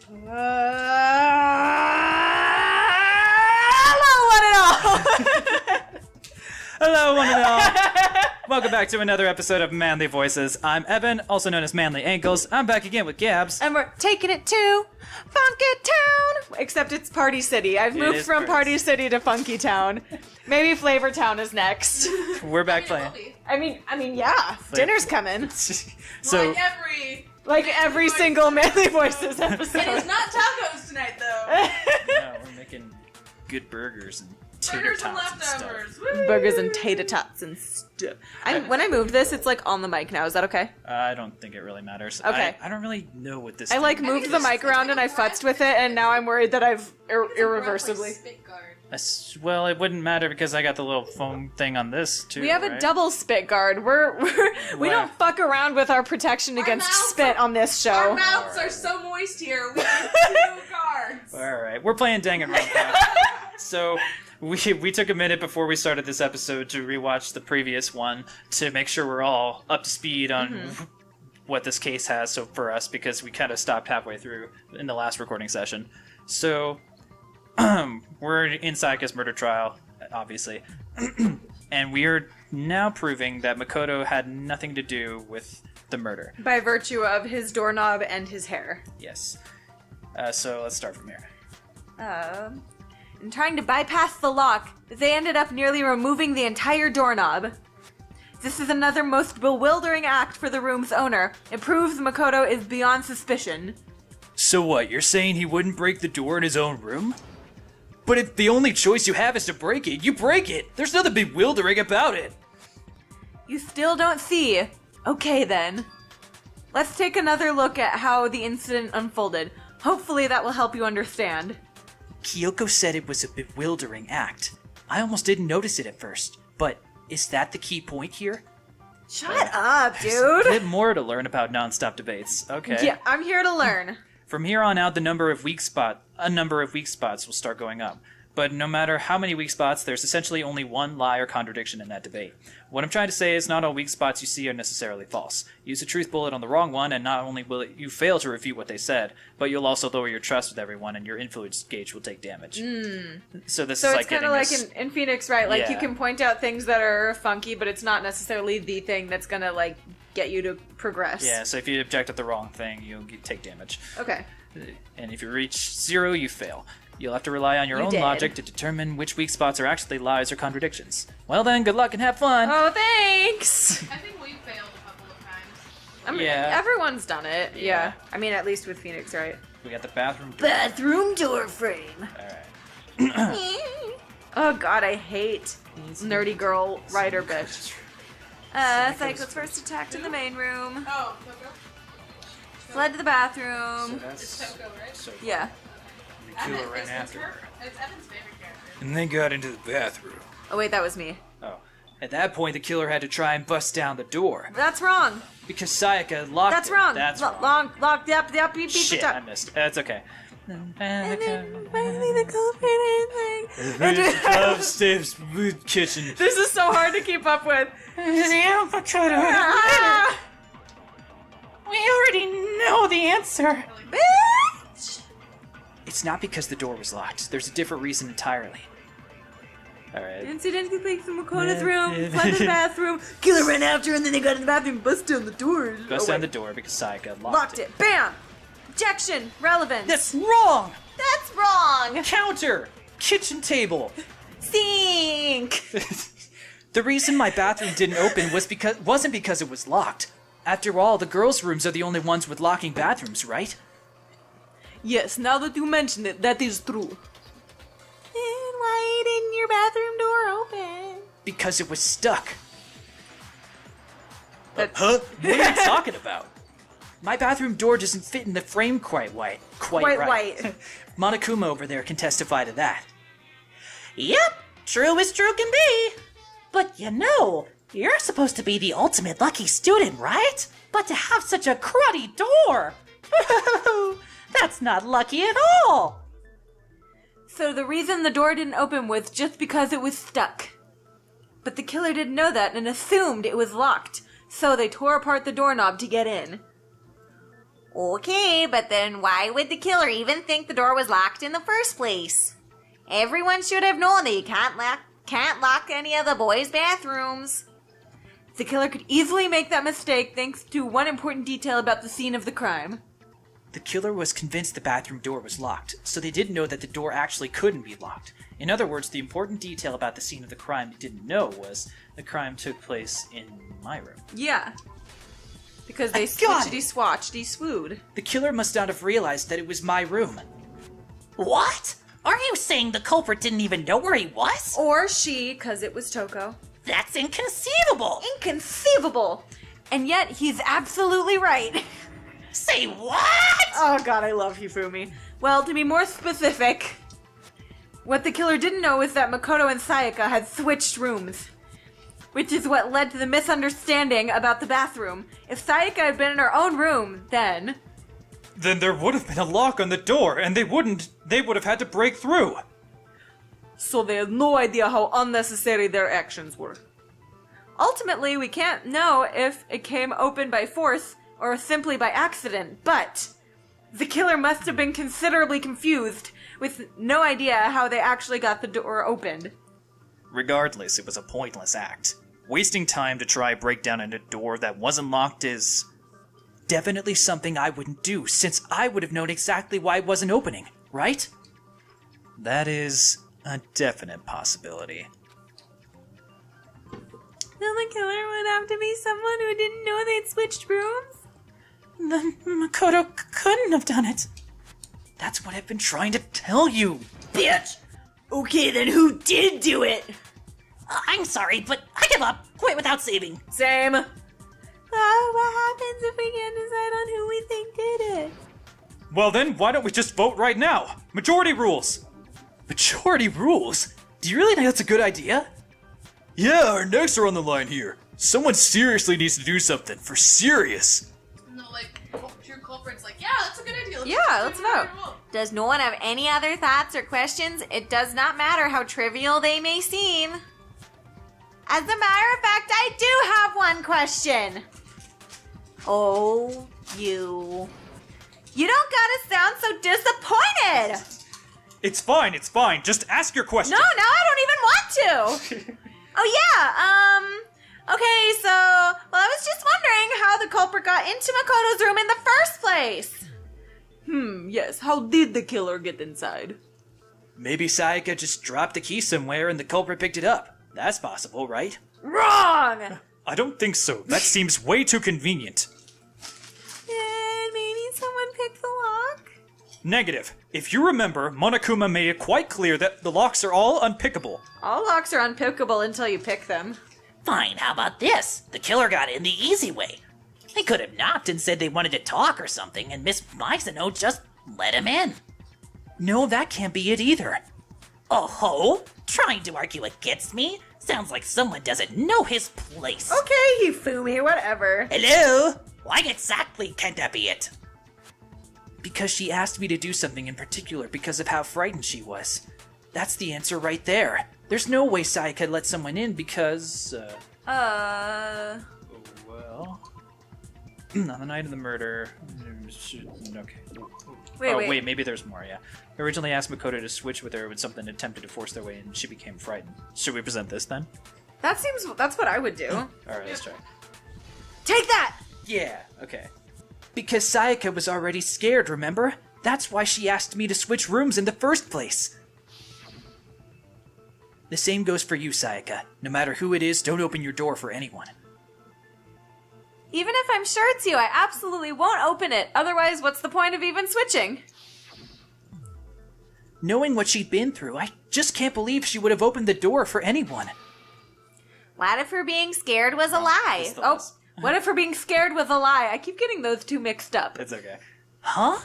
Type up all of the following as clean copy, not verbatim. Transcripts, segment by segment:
Hello, one and all! Hello, one and all! Welcome back to another episode of Manly Voices. I'm Evan, also known as Manly Ankles. I'm back again with Gabs. And we're taking it to Funky Town! Except it's Party City. I've moved from Party City to Funky Town. Maybe Flavor Town is next. We're back playing. I mean, yeah. Dinner's coming. So, Like every single Manly Voices episode. It is not tacos tonight, though. no, we're making good burgers and tater Burgers and tots and stuff. leftovers. Woo! Burgers and tater tots and stuff. When I moved this, it's like on the mic now. Is that okay? I don't think it really matters. Okay. I don't really know what this I like moved the mic around and I futzed with it, and now I'm worried that I've irreversibly. Well, it wouldn't matter because I got the little foam thing on this too. We have a right? double spit guard. We don't fuck around with our protection against mouths spit on this show. Our mouths are so moist here. We have 2 guards. All right, we're playing Danganronpa. So we took a minute before we started this episode to rewatch the previous one to make sure we're all up to speed on what this case has. So for us, because we kind of stopped halfway through in the last recording session. So we're in Sayaka's murder trial, obviously, and we are now proving that Makoto had nothing to do with the murder. By virtue of his doorknob and his hair. Yes. So let's start from here. In trying to bypass the lock, they ended up nearly removing the entire doorknob. This is another most bewildering act for the room's owner. It proves Makoto is beyond suspicion. So what, you're saying he wouldn't break the door in his own room? But if the only choice you have is to break it, you break it! There's nothing bewildering about it! You still don't see? Okay then. Let's take another look at how the incident unfolded. Hopefully that will help you understand. Kyoko said it was a bewildering act. I almost didn't notice it at first, but is that the key point here? Shut up, A dude! bit more to learn about non-stop debates. Okay. Yeah, I'm here to learn. From here on out, a number of weak spots will start going up. But no matter how many weak spots, there's essentially only one lie or contradiction in that debate. What I'm trying to say is not all weak spots you see are necessarily false. Use a truth bullet on the wrong one, and not only will you fail to refute what they said, but you'll also lower your trust with everyone, and your influence gauge will take damage. So this is So like it's kind of getting like this... in Phoenix, right? Like you Yeah. can point out things that are funky, but it's not necessarily the thing that's gonna like get you to progress. Yeah, so if you object at the wrong thing, you'll take damage. Okay. And if you reach 0, you fail. You'll have to rely on your You own did. logic to determine which weak spots are actually lies or contradictions. Well then, good luck and have fun! Oh, thanks. I think we failed a couple of times. I mean, Yeah. everyone's done it. Yeah. Yeah. I mean, at least with Phoenix, right? We got the bathroom door. Bathroom door frame. Alright. Oh God, I hate nerdy girl writer bitch. Psycho's first attacked in the main room. Oh, Coco? Fled to the bathroom. It's Coco, right? So Yeah. we kill her right after her. It's Evan's favorite character. And they got into the bathroom. Oh wait, that was me. Oh. At that point, the killer had to try and bust down the door. That's wrong. Because Sayaka locked That's it. wrong. That's wrong. Locked up. Beep, beep, Shit, the I top. missed. That's okay. And then finally the culprit Upstairs kitchen. This is so hard to keep up with. Ah! We already know the answer. Bitch! It's not because the door was locked. There's a different reason entirely. Alright. Incident complete from Makoto's room, fled to the bathroom, killer ran after, and then they got in the bathroom and busted down the door. Bust down the door because Sayaka Locked it. Bam! Objection. Relevance. That's wrong! That's wrong. Counter! Kitchen table! Sink. The reason my bathroom didn't open wasn't because it was locked. After all, the girls' rooms are the only ones with locking bathrooms, right? Yes, now that you mention it, that is true. Then why didn't your bathroom door open? Because it was stuck. That- Huh? What are you talking about? My bathroom door doesn't fit in the frame quite right. Monokuma over there can testify to that. Yep, true as true can be. But you know, you're supposed to be the ultimate lucky student, right? But to have such a cruddy door! That's not lucky at all! So the reason the door didn't open was just because it was stuck. But the killer didn't know that and assumed it was locked, so they tore apart the doorknob to get in. Okay, but then why would the killer even think the door was locked in the first place? Everyone should have known that you can't lock any of the boys' bathrooms. The killer could easily make that mistake thanks to one important detail about the scene of the crime. The killer was convinced the bathroom door was locked, so they didn't know that the door actually couldn't be locked. In other words, the important detail about the scene of the crime they didn't know was the crime took place in my room. Yeah. Because they got switchity-swatchedy swooed. The killer must not have realized that it was my room. What? Are you saying the culprit didn't even know where he was? Or she, because it was Toko. That's inconceivable! Inconceivable! And yet, he's absolutely right. Say what? Oh god, I love Hifumi. Well, to be more specific, what the killer didn't know is that Makoto and Sayaka had switched rooms. Which is what led to the misunderstanding about the bathroom. If Sayaka had been in her own room, then Then there would have been a lock on the door, and they would have had to break through. so they had no idea how unnecessary their actions were. Ultimately, we can't know if it came open by force or simply by accident, but the killer must have been considerably confused, with no idea how they actually got the door opened. Regardless, it was a pointless act. Wasting time to try break down a door that wasn't locked is definitely something I wouldn't do, since I would have known exactly why it wasn't opening, right? That is a definite possibility. Then the killer would have to be someone who didn't know they'd switched rooms? Then Makoto couldn't have done it. That's what I've been trying to tell you, bitch! Okay, then who did do it? I'm sorry, but I give up. Quit without saving. Same. What happens if we can't decide on who we think did it? Well then, why don't we just vote right now? Majority rules! Majority rules? Do you really think that's a good idea? Yeah, our necks are on the line here. Someone seriously needs to do something, for serious. No, like, pure culprit's like, yeah, that's a good idea. Let's vote. Does no one have any other thoughts or questions? It does not matter how trivial they may seem. As a matter of fact, I do have one question. Oh, you don't gotta sound so disappointed. It's fine. Just ask your question. No, now I don't even want to. Okay, so, well, I was just wondering how the culprit got into Makoto's room in the first place. Yes, how did the killer get inside? Maybe Sayaka just dropped the key somewhere and the culprit picked it up. That's possible, right? Wrong! I don't think so. That seems way too convenient. And maybe someone picked the lock? Negative. If you remember, Monokuma made it quite clear that the locks are all unpickable. All locks are unpickable until you pick them. Fine, how about this? The killer got in the easy way. They could have knocked and said they wanted to talk or something, and Miss Mizuno just let him in. No, that can't be it either. Oh ho? Trying to argue against me? Sounds like someone doesn't know his place. Okay, Hifumi, whatever. Hello? Why exactly can't that be it? Because she asked me to do something in particular because of how frightened she was. That's the answer right there. There's no way Sayaka let someone in because, well... on the night of the murder... Okay. Wait, maybe there's more, yeah. Originally asked Makoto to switch with her with something attempted to force their way in, and she became frightened. Should we present this, then? That's what I would do. Alright, let's try. Take that! Yeah, okay. Because Sayaka was already scared, remember? That's why she asked me to switch rooms in the first place. The same goes for you, Sayaka. No matter who it is, don't open your door for anyone. Even if I'm sure it's you, I absolutely won't open it. Otherwise, what's the point of even switching? Knowing what she'd been through, I just can't believe she would have opened the door for anyone. What if her being scared was a lie? What if her being scared was a lie? I keep getting those two mixed up. It's okay. Huh?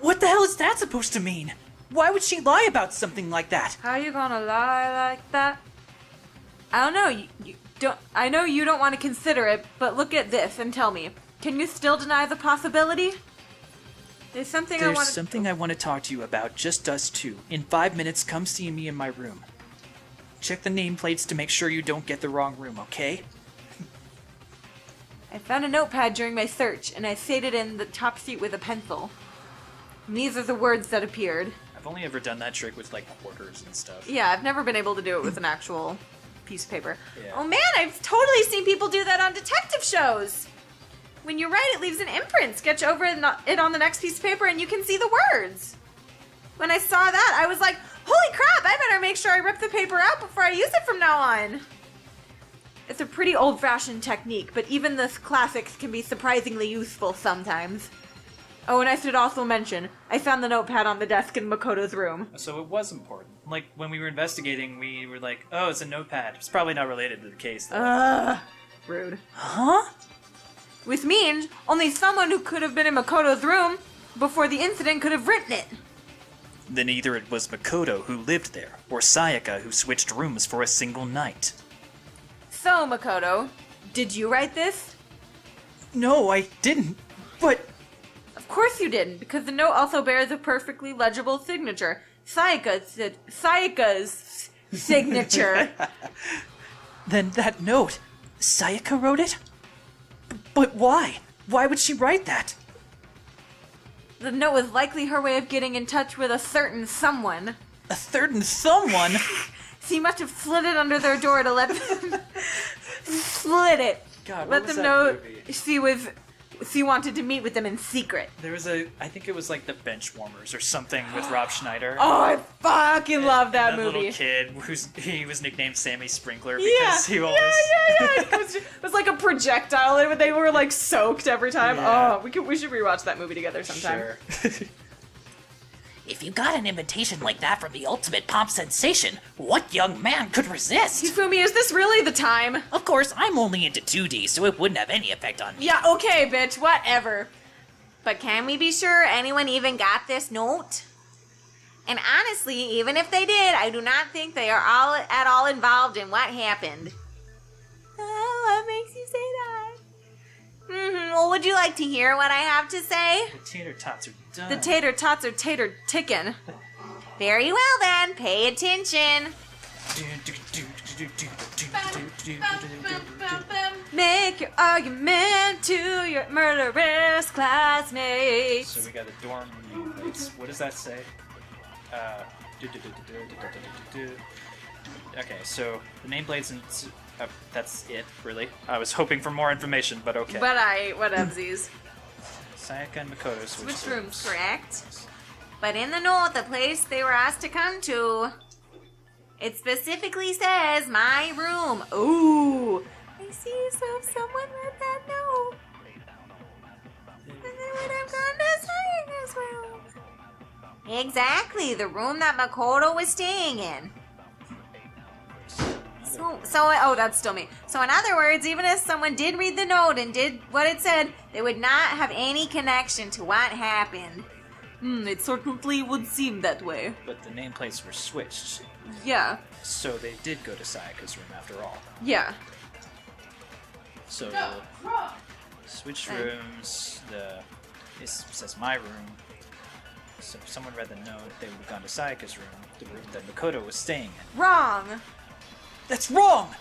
What the hell is that supposed to mean? Why would she lie about something like that? How you gonna lie like that? I don't know. You don't. I know you don't want to consider it, but look at this and tell me. Can you still deny the possibility? There's something I want to talk to you about, just us two. In 5 minutes, come see me in my room. Check the nameplates to make sure you don't get the wrong room, okay? I found a notepad during my search, and I stated in the top seat with a pencil. And these are the words that appeared. I've only ever done that trick with, like, quarters and stuff. Yeah, I've never been able to do it with an actual piece of paper. Yeah. Oh man, I've totally seen people do that on detective shows! When you write, it leaves an imprint. Sketch over it on the next piece of paper, and you can see the words. When I saw that, I was like, holy crap, I better make sure I rip the paper out before I use it from now on. It's a pretty old-fashioned technique, but even the classics can be surprisingly useful sometimes. Oh, and I should also mention, I found the notepad on the desk in Makoto's room. So it was important. Like, when we were investigating, we were like, oh, it's a notepad. It's probably not related to the case, though. Rude. Huh? Which means only someone who could have been in Makoto's room before the incident could have written it. Then either it was Makoto who lived there, or Sayaka who switched rooms for a single night. So, Makoto, did you write this? No, I didn't. But... Of course you didn't, because the note also bears a perfectly legible signature. Sayaka's signature. Then that note, Sayaka wrote it? But why? Why would she write that? The note was likely her way of getting in touch with a certain someone. A certain someone? She must have slid it under their door to let them... slid it. God, what let was them that know movie? she wanted to meet with them in secret. There was I think it was like The Benchwarmers or something with Rob Schneider. Oh, I fucking love that movie. Little kid he was nicknamed Sammy Sprinkler Yeah, because he always... yeah. It was like a projectile, and they were like soaked every time. Yeah. Oh, we should rewatch that movie together sometime. Sure. If you got an invitation like that from the ultimate pop sensation, what young man could resist? Hifumi, is this really the time? Of course, I'm only into 2D, so it wouldn't have any effect on me. Yeah, okay, bitch, whatever. But can we be sure anyone even got this note? And honestly, even if they did, I do not think they are at all involved in what happened. What makes you say that? Well, would you like to hear what I have to say? The tater tots are done. The tater tots are tater tickin'. Very well then, pay attention. Make your argument to your murderous classmates. So we got the dorm nameplates. What does that say? Okay, so the nameplates and that's it, really. I was hoping for more information, but okay. Whatevsies. Sayaka and Makoto switched Switch rooms, correct? But in the note, the place they were asked to come to, it specifically says my room. Ooh, I see. So if someone read that note, then they would have gone to Sayaka's room. Exactly, the room that Makoto was staying in. Oh, that's still me. So in other words, even if someone did read the note and did what it said, they would not have any connection to what happened. It certainly would seem that way. But the nameplates were switched, Yeah. so they did go to Sayaka's room after all. Yeah. So, Wrong. switched rooms, it says my room. So if someone read the note, they would have gone to Sayaka's room, the room that Makoto was staying in. Wrong. That's wrong!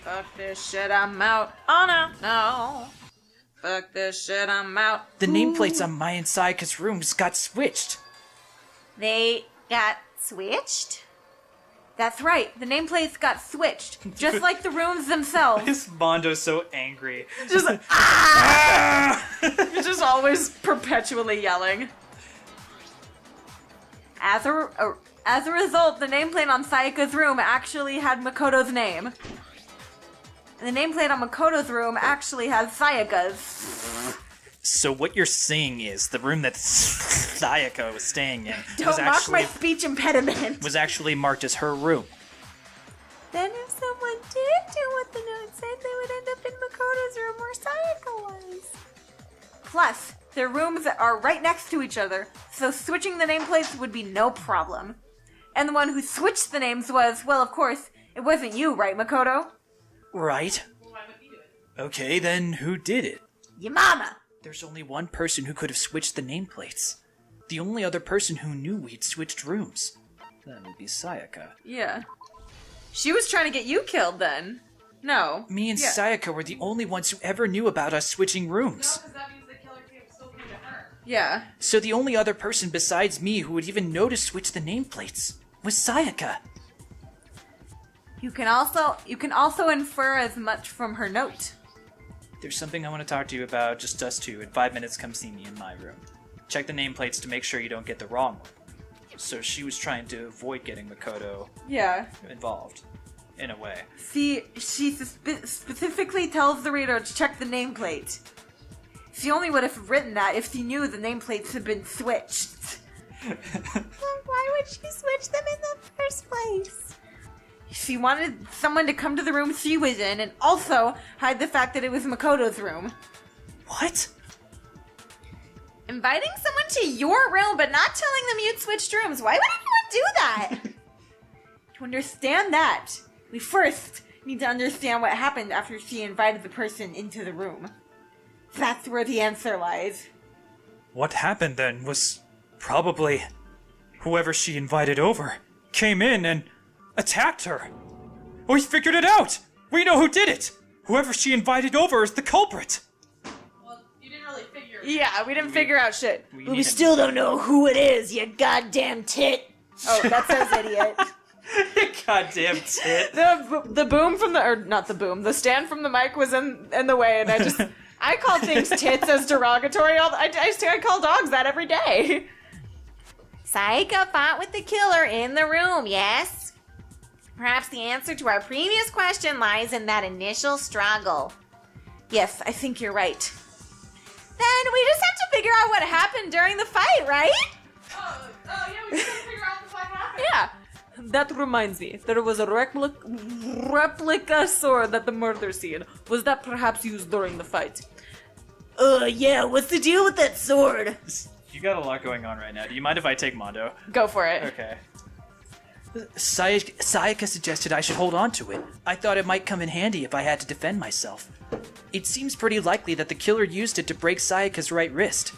Fuck this shit, I'm out. Oh no. Fuck this shit, I'm out. The nameplates on my and Sayaka's rooms got switched. They got switched? That's right, the nameplates got switched. Just like the rooms themselves. This Mondo's so angry. Just You're just always perpetually yelling. As a result, the nameplate on Sayaka's room actually had Makoto's name. And the nameplate on Makoto's room actually has Sayaka's. So what you're saying is the room that Sayaka was staying in Don't mock my speech impediment. was actually marked as her room. Then if someone did do what the note said, they would end up in Makoto's room where Sayaka was. Plus, their rooms are right next to each other, so switching the nameplates would be no problem. And the one who switched the names was, well, of course, it wasn't you, right, Makoto? Right. Okay, then who did it? Your mama! There's only one person who could have switched the nameplates. The only other person who knew we'd switched rooms. That would be Sayaka. Yeah. She was trying to get you killed then. No. Me and Yeah. Sayaka were the only ones who ever knew about us switching rooms. because that means the killer still came to her. Yeah. So the only other person besides me who would even know to switch the nameplates was Sayaka. You can also infer as much from her note. There's something I want to talk to you about, just us two. In 5 minutes, come see me in my room. Check the nameplates to make sure you don't get the wrong one. So she was trying to avoid getting Makoto Yeah. involved, in a way. See, she specifically tells the reader to check the nameplate. She only would have written that if she knew the nameplates had been switched. Why would she switch them in the first place? She wanted someone to come to the room she was in and also hide the fact that it was Makoto's room. What? Inviting someone to your room but not telling them you'd switched rooms. Why would anyone do that? To understand that, we first need to understand what happened after she invited the person into the room. That's where the answer lies. What happened then was probably whoever she invited over came in and attacked her. We figured it out! We know who did it! Whoever she invited over is the culprit! Well, you didn't really figure. Yeah, we didn't figure out shit. But we still don't know who it is, you goddamn tit. Oh, that says idiot. Goddamn tit. The boom from the, or not the boom, the stand from the mic was in the way, and I call things tits as derogatory. I call dogs that every day. Sayaka fought with the killer in the room, yes? Perhaps the answer to our previous question lies in that initial struggle. Yes, I think you're right. Then we just have to figure out what happened during the fight, right? Oh, yeah, we couldn't figure out what happened. Yeah. That reminds me, there was a replica sword at the murder scene. Was that perhaps used during the fight? Yeah, what's the deal with that sword? You got a lot going on right now. Do you mind if I take Mondo? Go for it. Okay. Sayaka suggested I should hold on to it. I thought it might come in handy if I had to defend myself. It seems pretty likely that the killer used it to break Sayaka's right wrist.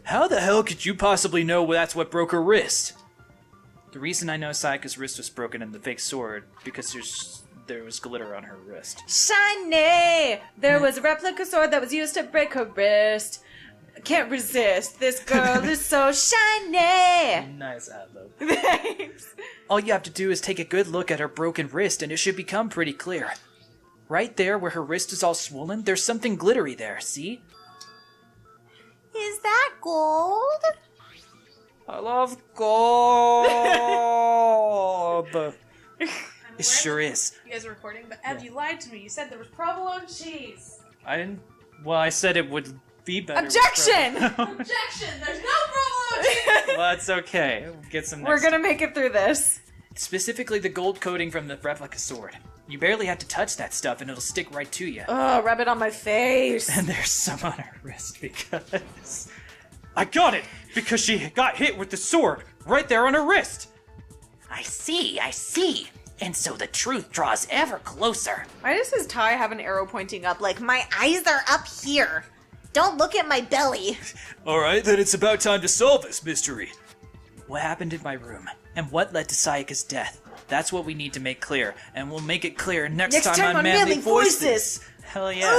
How the hell could you possibly know that's what broke her wrist? The reason I know Sayaka's wrist was broken in the fake sword because there was glitter on her wrist. Shiny! There was a replica sword that was used to break her wrist. Can't resist. This girl is so shiny. Nice ad-lib. Thanks. All you have to do is take a good look at her broken wrist and it should become pretty clear. Right there where her wrist is all swollen, there's something glittery there, see? Is that gold? I love gold! It sure is. You guys are recording, but Ev, you lied to me. You said there was provolone cheese. I didn't... Well, I said it would be better. with Objection! Objection! There's no provolone cheese! well, that's okay. We'll get some next We're gonna make it through this. Specifically the gold coating from the replica sword. You barely have to touch that stuff and it'll stick right to you. Oh, rub it on my face. And there's some on her wrist because... I got it! Because she got hit with the sword right there on her wrist! I see. And so the truth draws ever closer. Why does his tie have an arrow pointing up? Like, my eyes are up here. Don't look at my belly. Alright, then it's about time to solve this mystery. What happened in my room, and what led to Sayaka's death? That's what we need to make clear, and we'll make it clear next time on Manly Voices. Hell yeah.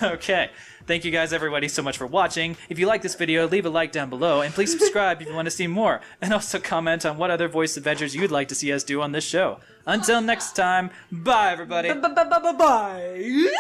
Okay. Thank you guys, everybody, so much for watching. If you like this video, leave a like down below, and please subscribe if you want to see more. And also comment on what other voice adventures you'd like to see us do on this show. Until next time, bye, everybody. Bye.